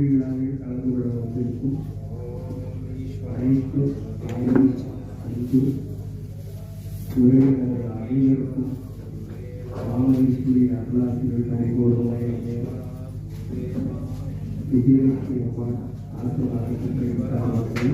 விழாவில் கலந்து கொள்ள வந்திருக்கும் அனைத்து உறவினர்கள் அனைவருக்கும் மாமனிஸ்வரி அருளாசிரியர் கைகோடுவாய் விஜயலட்சுமி அம்மாள் ஆசீர்வாதத்தை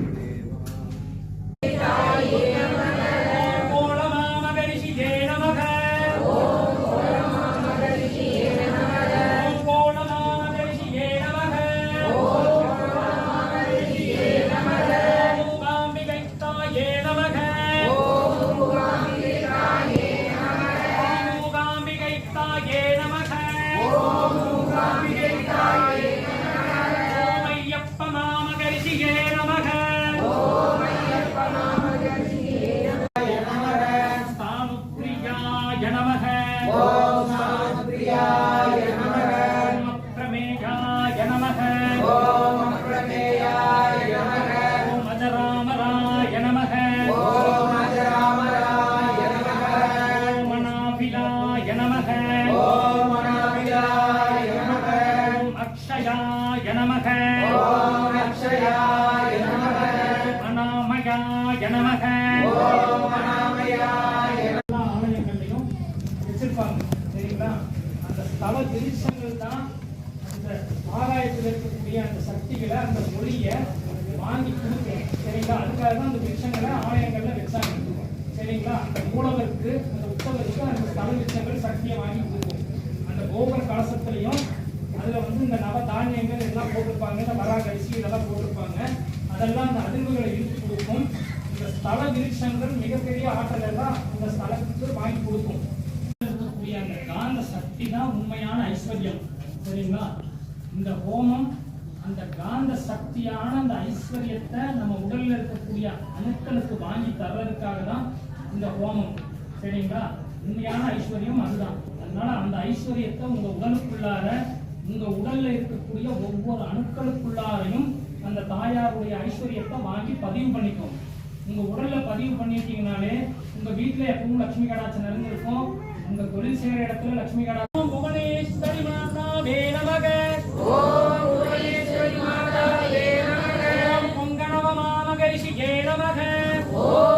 தல விருட்சங்கள் தான் அந்த ஆகாயத்தில் இருக்கக்கூடிய அந்த சக்திகளை அந்த மொழியை வாங்கி கொடுக்கும். சரிங்களா? அதுக்காக தான் அந்த விருட்சங்களை ஆலயங்கள்ல வச்சாங்க. சரிங்களா? அந்த மூலவருக்கு அந்த உத்தவருக்கு அந்த தல விருட்சங்கள் சக்தியை வாங்கி கொடுக்கும். அந்த கோபுர கலசத்திலையும் அதுல இந்த நவ தானியங்கள் எல்லாம் போட்டிருப்பாங்க, இந்த வராகரிசி இதெல்லாம் போட்டிருப்பாங்க. அதெல்லாம் அந்த அதிர்வுகளை இழுத்து கொடுக்கும். இந்த ஸ்தல விருட்சங்கள் மிகப்பெரிய ஆற்றல் எல்லாம் இந்த ஸ்தலத்துக்கு வாங்கி கொடுக்கும். அந்த காந்த சக்தி தான் உண்மையான ஐஸ்வர்யம். சரிங்களா? இந்த ஹோமம் அந்த காந்த சக்தியான அந்த ஐஸ்வர்யத்தை நம்ம உடல்ல இருக்கக்கூடிய அணுக்களுக்கு வாங்கி தர்றதுக்காக தான் இந்த ஹோமம். சரிங்களா? உண்மையான ஐஸ்வர்யம் அதுதான். அதனால அந்த ஐஸ்வர்யத்தை உங்க உடலுக்குள்ளார உங்க உடல்ல இருக்கக்கூடிய ஒவ்வொரு அணுக்களுக்குள்ளாரையும் அந்த தாயாருடைய ஐஸ்வர்யத்தை வாங்கி பதிவு பண்ணிக்கும். உங்க உடல்ல பதிவு பண்ணிட்டீங்கனாலே உங்க வீட்டுல எப்பவும் லட்சுமி கடாட்சம் நிறைஞ்சிருக்கும். உங்க தொழில் செய்யற இடத்துல லட்சுமி கடாட்சம். புவனேஸ்வரி மாதாவே நமக. ஓம் புவனேஸ்வரி மாதாவே நமக. ஓம் பொங்கணவ மாமகரிஷியே நமக. ஓம்